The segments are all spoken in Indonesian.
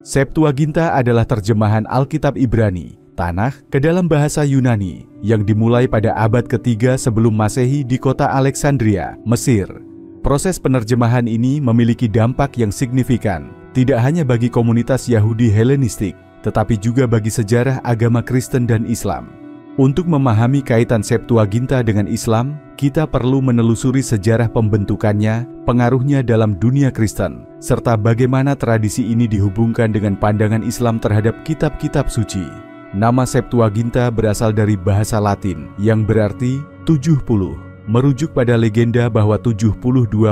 Septuaginta adalah terjemahan Alkitab Ibrani, Tanakh, ke dalam bahasa Yunani yang dimulai pada abad ketiga sebelum Masehi di kota Alexandria, Mesir. Proses penerjemahan ini memiliki dampak yang signifikan, tidak hanya bagi komunitas Yahudi Helenistik, tetapi juga bagi sejarah agama Kristen dan Islam. Untuk memahami kaitan Septuaginta dengan Islam, kita perlu menelusuri sejarah pembentukannya, pengaruhnya dalam dunia Kristen, serta bagaimana tradisi ini dihubungkan dengan pandangan Islam terhadap kitab-kitab suci. Nama Septuaginta berasal dari bahasa Latin yang berarti 70, merujuk pada legenda bahwa 72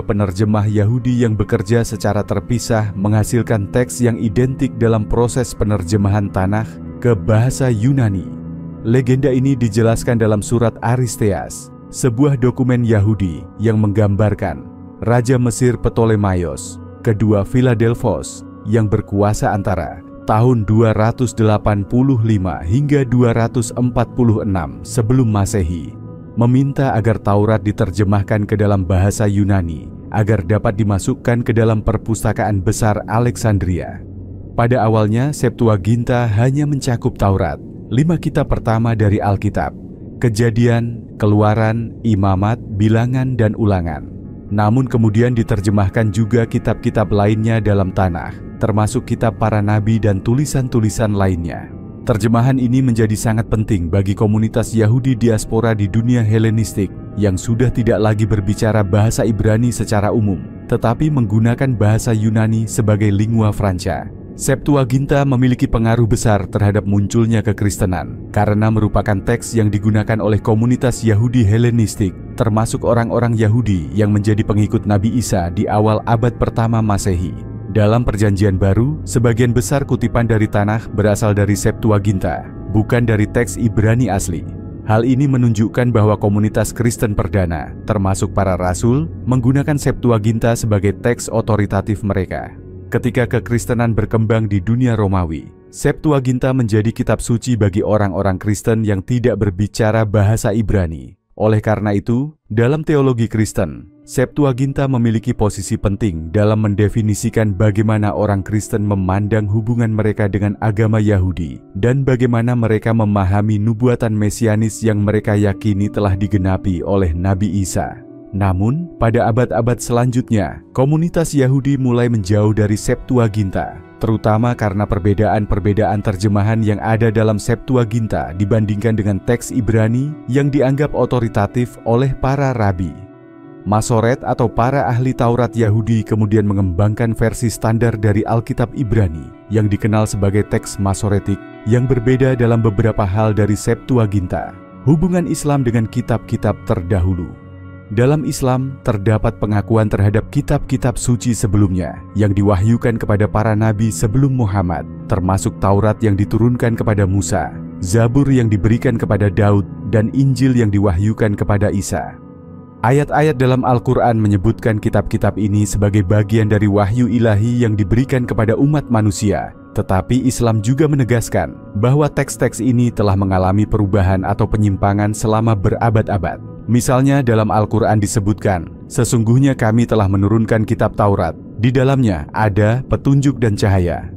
penerjemah Yahudi yang bekerja secara terpisah menghasilkan teks yang identik dalam proses penerjemahan Tanakh ke bahasa Yunani. Legenda ini dijelaskan dalam surat Aristeas, sebuah dokumen Yahudi yang menggambarkan Raja Mesir Ptolemaios kedua Filadelfos yang berkuasa antara tahun 285 hingga 246 sebelum Masehi, meminta agar Taurat diterjemahkan ke dalam bahasa Yunani agar dapat dimasukkan ke dalam perpustakaan besar Alexandria. Pada awalnya, Septuaginta hanya mencakup Taurat, 5 kitab pertama dari Alkitab, Kejadian, Keluaran, Imamat, Bilangan, dan Ulangan. Namun kemudian diterjemahkan juga kitab-kitab lainnya dalam Tanakh, termasuk kitab para nabi dan tulisan-tulisan lainnya. Terjemahan ini menjadi sangat penting bagi komunitas Yahudi diaspora di dunia Helenistik yang sudah tidak lagi berbicara bahasa Ibrani secara umum, tetapi menggunakan bahasa Yunani sebagai lingua franca. Septuaginta memiliki pengaruh besar terhadap munculnya kekristenan karena merupakan teks yang digunakan oleh komunitas Yahudi Helenistik, termasuk orang-orang Yahudi yang menjadi pengikut Nabi Isa di awal abad pertama Masehi. Dalam Perjanjian Baru, sebagian besar kutipan dari Tanakh berasal dari Septuaginta, bukan dari teks Ibrani asli. Hal ini menunjukkan bahwa komunitas Kristen perdana, termasuk para rasul, menggunakan Septuaginta sebagai teks otoritatif mereka. Ketika kekristenan berkembang di dunia Romawi, Septuaginta menjadi kitab suci bagi orang-orang Kristen yang tidak berbicara bahasa Ibrani. Oleh karena itu, dalam teologi Kristen, Septuaginta memiliki posisi penting dalam mendefinisikan bagaimana orang Kristen memandang hubungan mereka dengan agama Yahudi dan bagaimana mereka memahami nubuatan mesianis yang mereka yakini telah digenapi oleh Nabi Isa. Namun, pada abad-abad selanjutnya, komunitas Yahudi mulai menjauh dari Septuaginta, terutama karena perbedaan-perbedaan terjemahan yang ada dalam Septuaginta dibandingkan dengan teks Ibrani yang dianggap otoritatif oleh para rabi. Masoret atau para ahli Taurat Yahudi kemudian mengembangkan versi standar dari Alkitab Ibrani yang dikenal sebagai teks Masoretik yang berbeda dalam beberapa hal dari Septuaginta. Hubungan Islam dengan kitab-kitab terdahulu. Dalam Islam, terdapat pengakuan terhadap kitab-kitab suci sebelumnya yang diwahyukan kepada para nabi sebelum Muhammad, termasuk Taurat yang diturunkan kepada Musa, Zabur yang diberikan kepada Daud, dan Injil yang diwahyukan kepada Isa. Ayat-ayat dalam Al-Quran menyebutkan kitab-kitab ini sebagai bagian dari wahyu ilahi yang diberikan kepada umat manusia, tetapi Islam juga menegaskan bahwa teks-teks ini telah mengalami perubahan atau penyimpangan selama berabad-abad. Misalnya dalam Al-Quran disebutkan, sesungguhnya kami telah menurunkan kitab Taurat, di dalamnya ada petunjuk dan cahaya.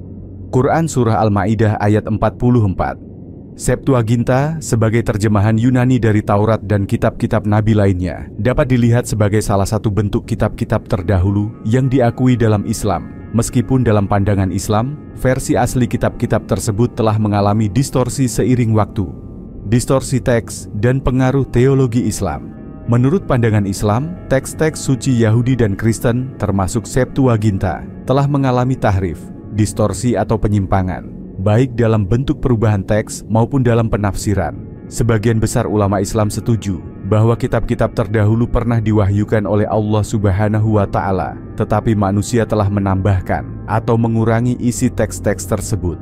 Quran Surah Al-Ma'idah ayat 44. Septuaginta sebagai terjemahan Yunani dari Taurat dan kitab-kitab nabi lainnya dapat dilihat sebagai salah satu bentuk kitab-kitab terdahulu yang diakui dalam Islam. Meskipun dalam pandangan Islam, versi asli kitab-kitab tersebut telah mengalami distorsi seiring waktu. Distorsi teks, dan pengaruh teologi Islam. Menurut pandangan Islam, teks-teks suci Yahudi dan Kristen, termasuk Septuaginta, telah mengalami tahrif, distorsi atau penyimpangan, baik dalam bentuk perubahan teks maupun dalam penafsiran. Sebagian besar ulama Islam setuju bahwa kitab-kitab terdahulu pernah diwahyukan oleh Allah Subhanahu wa Ta'ala, tetapi manusia telah menambahkan atau mengurangi isi teks-teks tersebut.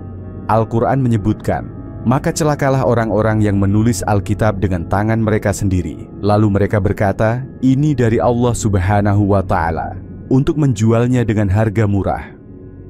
Al-Quran menyebutkan, maka celakalah orang-orang yang menulis Alkitab dengan tangan mereka sendiri. Lalu mereka berkata, ini dari Allah Subhanahu wa Ta'ala, untuk menjualnya dengan harga murah.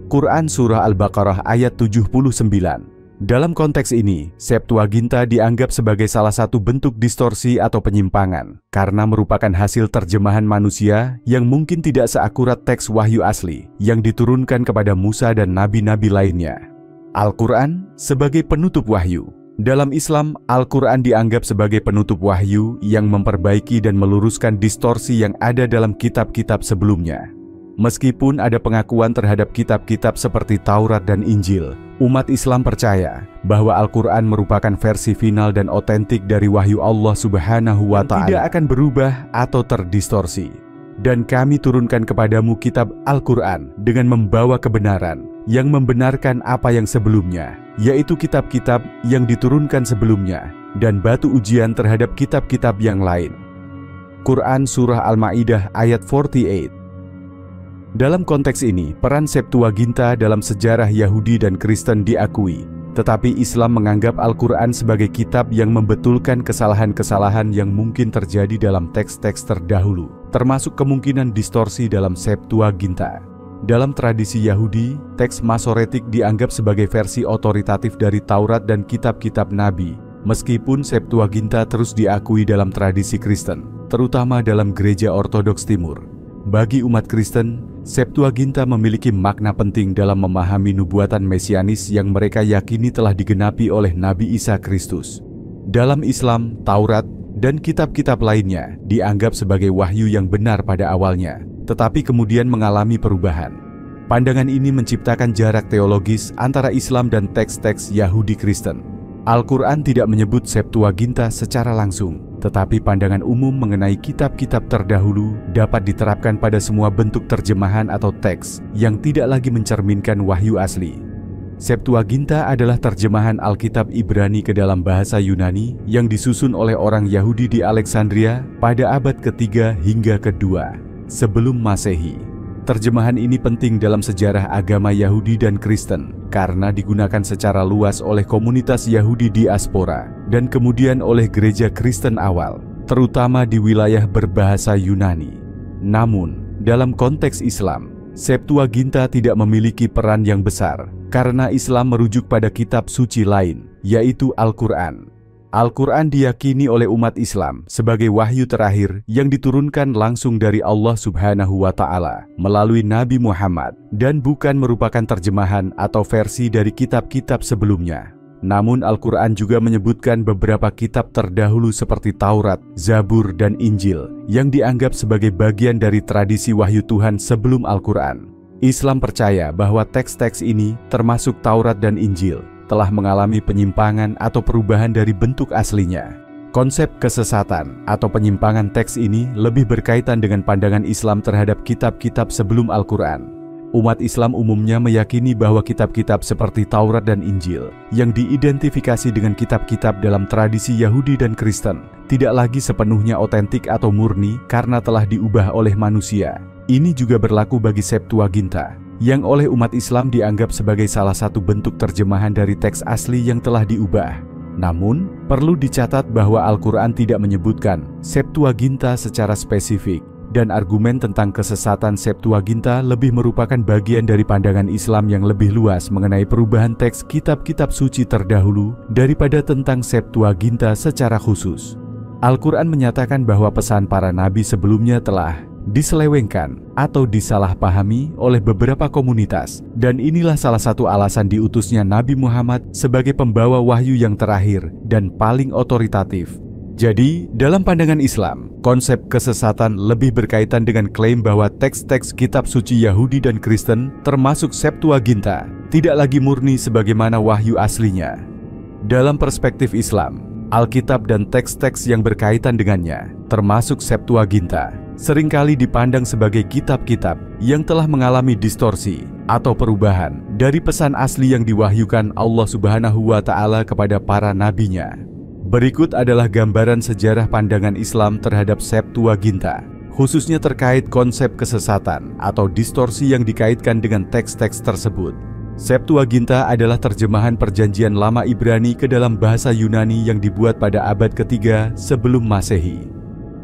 Quran Surah Al-Baqarah ayat 79. Dalam konteks ini, Septuaginta dianggap sebagai salah satu bentuk distorsi atau penyimpangan karena merupakan hasil terjemahan manusia yang mungkin tidak seakurat teks wahyu asli yang diturunkan kepada Musa dan nabi-nabi lainnya. Al-Quran sebagai penutup wahyu. Dalam Islam, Al-Quran dianggap sebagai penutup wahyu yang memperbaiki dan meluruskan distorsi yang ada dalam kitab-kitab sebelumnya. Meskipun ada pengakuan terhadap kitab-kitab seperti Taurat dan Injil, umat Islam percaya bahwa Al-Quran merupakan versi final dan otentik dari wahyu Allah Subhanahu wa Ta'ala, tidak akan berubah atau terdistorsi. Dan kami turunkan kepadamu kitab Al-Quran dengan membawa kebenaran yang membenarkan apa yang sebelumnya, yaitu kitab-kitab yang diturunkan sebelumnya, dan batu ujian terhadap kitab-kitab yang lain. Quran Surah Al-Ma'idah ayat 48. Dalam konteks ini, peran Septuaginta dalam sejarah Yahudi dan Kristen diakui, tetapi Islam menganggap Al-Quran sebagai kitab yang membetulkan kesalahan-kesalahan yang mungkin terjadi dalam teks-teks terdahulu, termasuk kemungkinan distorsi dalam Septuaginta. Dalam tradisi Yahudi, teks Masoretik dianggap sebagai versi otoritatif dari Taurat dan kitab-kitab Nabi, meskipun Septuaginta terus diakui dalam tradisi Kristen, terutama dalam Gereja Ortodoks Timur. Bagi umat Kristen, Septuaginta memiliki makna penting dalam memahami nubuatan mesianis yang mereka yakini telah digenapi oleh Nabi Isa Kristus. Dalam Islam, Taurat, dan kitab-kitab lainnya dianggap sebagai wahyu yang benar pada awalnya, tetapi kemudian mengalami perubahan. Pandangan ini menciptakan jarak teologis antara Islam dan teks-teks Yahudi Kristen. Al-Quran tidak menyebut Septuaginta secara langsung, tetapi pandangan umum mengenai kitab-kitab terdahulu dapat diterapkan pada semua bentuk terjemahan atau teks yang tidak lagi mencerminkan wahyu asli. Septuaginta adalah terjemahan Alkitab Ibrani ke dalam bahasa Yunani yang disusun oleh orang Yahudi di Alexandria pada abad ke-3 hingga ke-2 sebelum Masehi. Terjemahan ini penting dalam sejarah agama Yahudi dan Kristen karena digunakan secara luas oleh komunitas Yahudi diaspora dan kemudian oleh gereja Kristen awal, terutama di wilayah berbahasa Yunani. Namun, dalam konteks Islam, Septuaginta tidak memiliki peran yang besar karena Islam merujuk pada kitab suci lain, yaitu Al-Quran. Al-Quran diyakini oleh umat Islam sebagai wahyu terakhir yang diturunkan langsung dari Allah Subhanahu wa Ta'ala melalui Nabi Muhammad dan bukan merupakan terjemahan atau versi dari kitab-kitab sebelumnya. Namun Al-Quran juga menyebutkan beberapa kitab terdahulu seperti Taurat, Zabur, dan Injil yang dianggap sebagai bagian dari tradisi wahyu Tuhan sebelum Al-Quran. Islam percaya bahwa teks-teks ini, termasuk Taurat dan Injil, telah mengalami penyimpangan atau perubahan dari bentuk aslinya. Konsep kesesatan atau penyimpangan teks ini lebih berkaitan dengan pandangan Islam terhadap kitab-kitab sebelum Al-Quran. Umat Islam umumnya meyakini bahwa kitab-kitab seperti Taurat dan Injil yang diidentifikasi dengan kitab-kitab dalam tradisi Yahudi dan Kristen tidak lagi sepenuhnya otentik atau murni karena telah diubah oleh manusia. Ini juga berlaku bagi Septuaginta, yang oleh umat Islam dianggap sebagai salah satu bentuk terjemahan dari teks asli yang telah diubah. Namun, perlu dicatat bahwa Al-Quran tidak menyebutkan Septuaginta secara spesifik, dan argumen tentang kesesatan Septuaginta lebih merupakan bagian dari pandangan Islam yang lebih luas mengenai perubahan teks kitab-kitab suci terdahulu daripada tentang Septuaginta secara khusus. Al-Quran menyatakan bahwa pesan para nabi sebelumnya telah diselewengkan atau disalahpahami oleh beberapa komunitas, dan inilah salah satu alasan diutusnya Nabi Muhammad sebagai pembawa wahyu yang terakhir dan paling otoritatif. Jadi, dalam pandangan Islam, konsep kesesatan lebih berkaitan dengan klaim bahwa teks-teks kitab suci Yahudi dan Kristen, termasuk Septuaginta, tidak lagi murni sebagaimana wahyu aslinya. Dalam perspektif Islam, Alkitab dan teks-teks yang berkaitan dengannya, termasuk Septuaginta, seringkali dipandang sebagai kitab-kitab yang telah mengalami distorsi atau perubahan dari pesan asli yang diwahyukan Allah Subhanahu wa Ta'ala kepada para nabinya. Berikut adalah gambaran sejarah pandangan Islam terhadap Septuaginta, khususnya terkait konsep kesesatan atau distorsi yang dikaitkan dengan teks-teks tersebut. Septuaginta adalah terjemahan Perjanjian Lama Ibrani ke dalam bahasa Yunani yang dibuat pada abad ke-3 sebelum Masehi.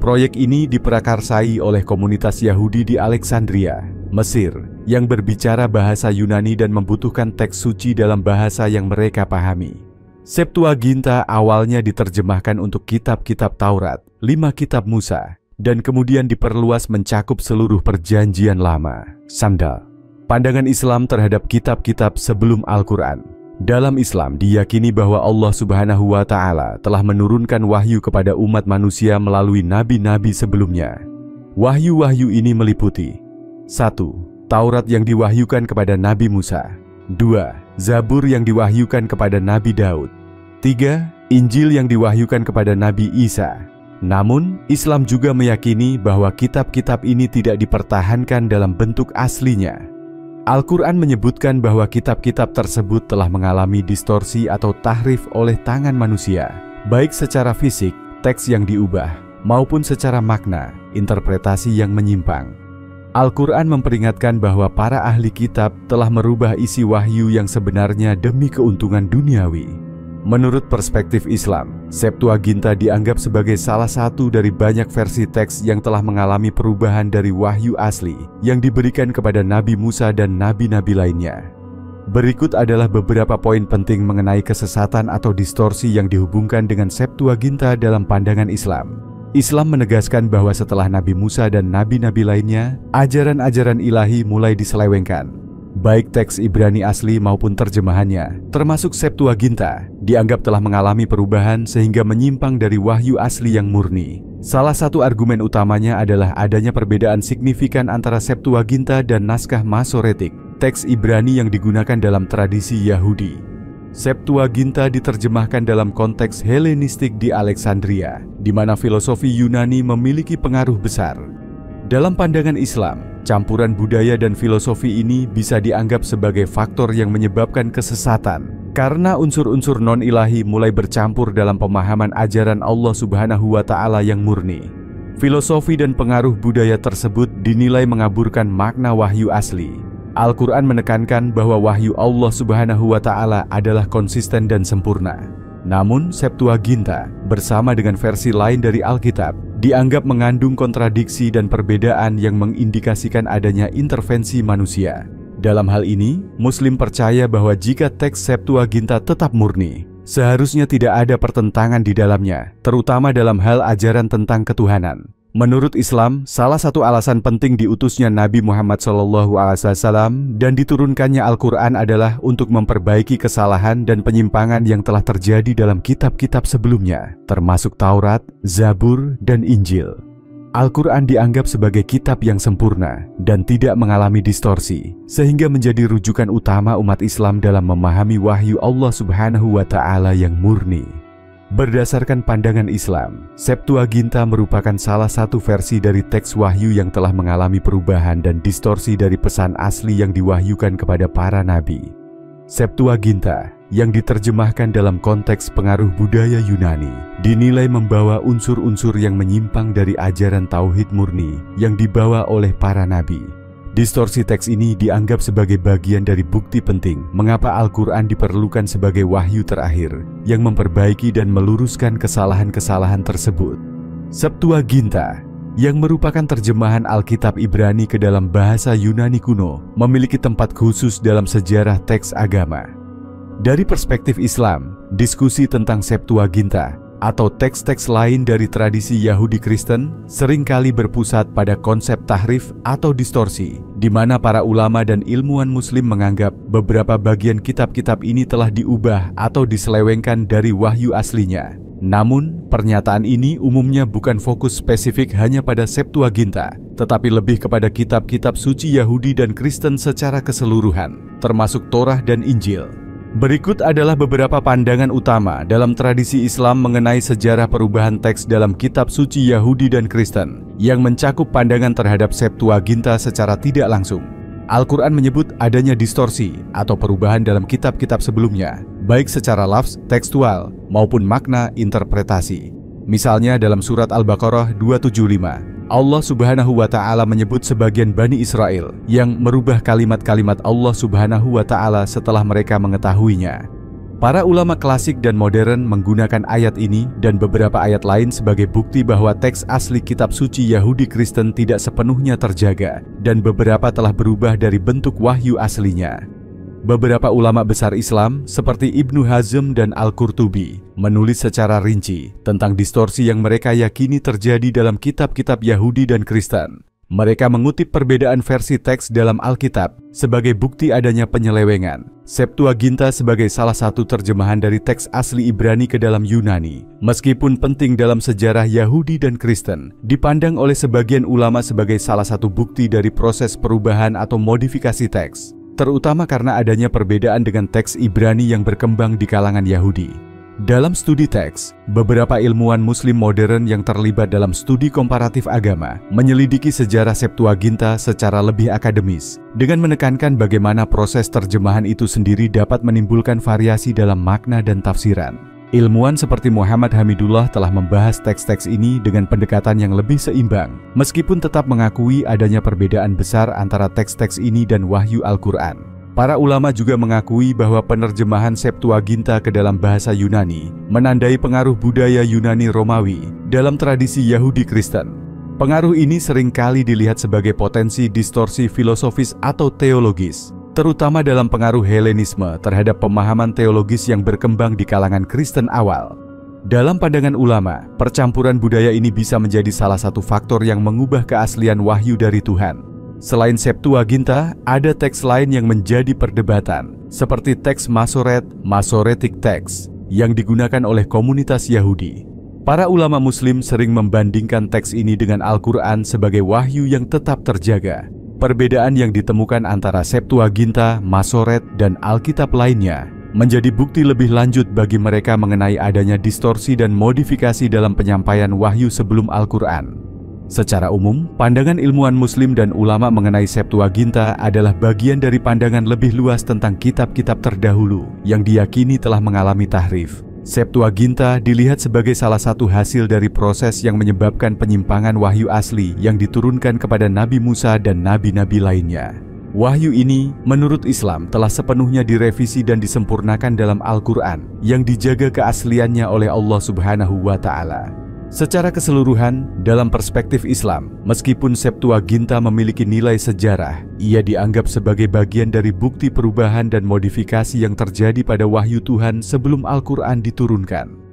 Proyek ini diprakarsai oleh komunitas Yahudi di Alexandria Mesir, yang berbicara bahasa Yunani dan membutuhkan teks suci dalam bahasa yang mereka pahami. Septuaginta awalnya diterjemahkan untuk kitab-kitab Taurat, 5 kitab Musa, dan kemudian diperluas mencakup seluruh Perjanjian Lama. Sandal. Pandangan Islam terhadap kitab-kitab sebelum Al-Quran. Dalam Islam diyakini bahwa Allah Subhanahu wa Ta'ala telah menurunkan wahyu kepada umat manusia melalui nabi-nabi sebelumnya. Wahyu-wahyu ini meliputi 1. Taurat yang diwahyukan kepada Nabi Musa. 2. Zabur yang diwahyukan kepada Nabi Daud. 3. Injil yang diwahyukan kepada Nabi Isa. Namun, Islam juga meyakini bahwa kitab-kitab ini tidak dipertahankan dalam bentuk aslinya. Al-Quran menyebutkan bahwa kitab-kitab tersebut telah mengalami distorsi atau tahrif oleh tangan manusia, baik secara fisik, teks yang diubah, maupun secara makna, interpretasi yang menyimpang. Al-Quran memperingatkan bahwa para ahli kitab telah merubah isi wahyu yang sebenarnya demi keuntungan duniawi. Menurut perspektif Islam, Septuaginta dianggap sebagai salah satu dari banyak versi teks yang telah mengalami perubahan dari wahyu asli yang diberikan kepada Nabi Musa dan nabi-nabi lainnya. Berikut adalah beberapa poin penting mengenai kesesatan atau distorsi yang dihubungkan dengan Septuaginta dalam pandangan Islam. Islam menegaskan bahwa setelah Nabi Musa dan nabi-nabi lainnya, ajaran-ajaran ilahi mulai diselewengkan. Baik teks Ibrani asli maupun terjemahannya, termasuk Septuaginta, dianggap telah mengalami perubahan sehingga menyimpang dari wahyu asli yang murni. Salah satu argumen utamanya adalah adanya perbedaan signifikan antara Septuaginta dan naskah Masoretik, teks Ibrani yang digunakan dalam tradisi Yahudi. Septuaginta diterjemahkan dalam konteks Helenistik di Alexandria, di mana filosofi Yunani memiliki pengaruh besar. Dalam pandangan Islam, campuran budaya dan filosofi ini bisa dianggap sebagai faktor yang menyebabkan kesesatan, karena unsur-unsur non-ilahi mulai bercampur dalam pemahaman ajaran Allah Subhanahu wa Ta'ala yang murni. Filosofi dan pengaruh budaya tersebut dinilai mengaburkan makna wahyu asli. Al-Quran menekankan bahwa wahyu Allah Subhanahu wa Ta'ala adalah konsisten dan sempurna. Namun, Septuaginta bersama dengan versi lain dari Alkitab dianggap mengandung kontradiksi dan perbedaan yang mengindikasikan adanya intervensi manusia. Dalam hal ini, Muslim percaya bahwa jika teks Septuaginta tetap murni, seharusnya tidak ada pertentangan di dalamnya, terutama dalam hal ajaran tentang ketuhanan. Menurut Islam, salah satu alasan penting diutusnya Nabi Muhammad SAW dan diturunkannya Al-Quran adalah untuk memperbaiki kesalahan dan penyimpangan yang telah terjadi dalam kitab-kitab sebelumnya, termasuk Taurat, Zabur, dan Injil. Al-Quran dianggap sebagai kitab yang sempurna dan tidak mengalami distorsi, sehingga menjadi rujukan utama umat Islam dalam memahami wahyu Allah Subhanahu wa Ta'ala yang murni. Berdasarkan pandangan Islam, Septuaginta merupakan salah satu versi dari teks wahyu yang telah mengalami perubahan dan distorsi dari pesan asli yang diwahyukan kepada para nabi. Septuaginta, yang diterjemahkan dalam konteks pengaruh budaya Yunani, dinilai membawa unsur-unsur yang menyimpang dari ajaran tauhid murni yang dibawa oleh para nabi. Distorsi teks ini dianggap sebagai bagian dari bukti penting mengapa Al-Quran diperlukan sebagai wahyu terakhir yang memperbaiki dan meluruskan kesalahan-kesalahan tersebut. Septuaginta, yang merupakan terjemahan Alkitab Ibrani ke dalam bahasa Yunani kuno, memiliki tempat khusus dalam sejarah teks agama. Dari perspektif Islam, diskusi tentang Septuaginta atau teks-teks lain dari tradisi Yahudi Kristen seringkali berpusat pada konsep tahrif atau distorsi, di mana para ulama dan ilmuwan Muslim menganggap beberapa bagian kitab-kitab ini telah diubah atau diselewengkan dari wahyu aslinya. Namun, pernyataan ini umumnya bukan fokus spesifik hanya pada Septuaginta, tetapi lebih kepada kitab-kitab suci Yahudi dan Kristen secara keseluruhan, termasuk Torah dan Injil. Berikut adalah beberapa pandangan utama dalam tradisi Islam mengenai sejarah perubahan teks dalam kitab suci Yahudi dan Kristen yang mencakup pandangan terhadap Septuaginta secara tidak langsung. Al-Quran menyebut adanya distorsi atau perubahan dalam kitab-kitab sebelumnya, baik secara lafz, tekstual, maupun makna, interpretasi. Misalnya dalam surat Al-Baqarah 275, Allah Subhanahu wa Ta'ala menyebut sebagian Bani Israel yang merubah kalimat-kalimat Allah Subhanahu wa Ta'ala setelah mereka mengetahuinya. Para ulama klasik dan modern menggunakan ayat ini dan beberapa ayat lain sebagai bukti bahwa teks asli kitab suci Yahudi Kristen tidak sepenuhnya terjaga dan beberapa telah berubah dari bentuk wahyu aslinya. Beberapa ulama besar Islam seperti Ibnu Hazm dan Al-Qurtubi menulis secara rinci tentang distorsi yang mereka yakini terjadi dalam kitab-kitab Yahudi dan Kristen. Mereka mengutip perbedaan versi teks dalam Alkitab sebagai bukti adanya penyelewengan. Septuaginta sebagai salah satu terjemahan dari teks asli Ibrani ke dalam Yunani, meskipun penting dalam sejarah Yahudi dan Kristen, dipandang oleh sebagian ulama sebagai salah satu bukti dari proses perubahan atau modifikasi teks, terutama karena adanya perbedaan dengan teks Ibrani yang berkembang di kalangan Yahudi. Dalam studi teks, beberapa ilmuwan Muslim modern yang terlibat dalam studi komparatif agama menyelidiki sejarah Septuaginta secara lebih akademis dengan menekankan bagaimana proses terjemahan itu sendiri dapat menimbulkan variasi dalam makna dan tafsiran. Ilmuwan seperti Muhammad Hamidullah telah membahas teks-teks ini dengan pendekatan yang lebih seimbang, meskipun tetap mengakui adanya perbedaan besar antara teks-teks ini dan wahyu Al-Quran. Para ulama juga mengakui bahwa penerjemahan Septuaginta ke dalam bahasa Yunani menandai pengaruh budaya Yunani Romawi dalam tradisi Yahudi Kristen. Pengaruh ini seringkali dilihat sebagai potensi distorsi filosofis atau teologis, terutama dalam pengaruh Helenisme terhadap pemahaman teologis yang berkembang di kalangan Kristen awal. Dalam pandangan ulama, percampuran budaya ini bisa menjadi salah satu faktor yang mengubah keaslian wahyu dari Tuhan. Selain Septuaginta, ada teks lain yang menjadi perdebatan, seperti teks Masoret, Masoretic Text, yang digunakan oleh komunitas Yahudi. Para ulama Muslim sering membandingkan teks ini dengan Al-Quran sebagai wahyu yang tetap terjaga. Perbedaan yang ditemukan antara Septuaginta, Masoret, dan Alkitab lainnya menjadi bukti lebih lanjut bagi mereka mengenai adanya distorsi dan modifikasi dalam penyampaian wahyu sebelum Al-Quran. Secara umum, pandangan ilmuwan Muslim dan ulama mengenai Septuaginta adalah bagian dari pandangan lebih luas tentang kitab-kitab terdahulu yang diyakini telah mengalami tahrif. Septuaginta dilihat sebagai salah satu hasil dari proses yang menyebabkan penyimpangan wahyu asli yang diturunkan kepada Nabi Musa dan nabi-nabi lainnya. Wahyu ini, menurut Islam, telah sepenuhnya direvisi dan disempurnakan dalam Al-Quran yang dijaga keasliannya oleh Allah Subhanahu wa Ta'ala. Secara keseluruhan, dalam perspektif Islam, meskipun Septuaginta memiliki nilai sejarah, ia dianggap sebagai bagian dari bukti perubahan dan modifikasi yang terjadi pada wahyu Tuhan sebelum Al-Quran diturunkan.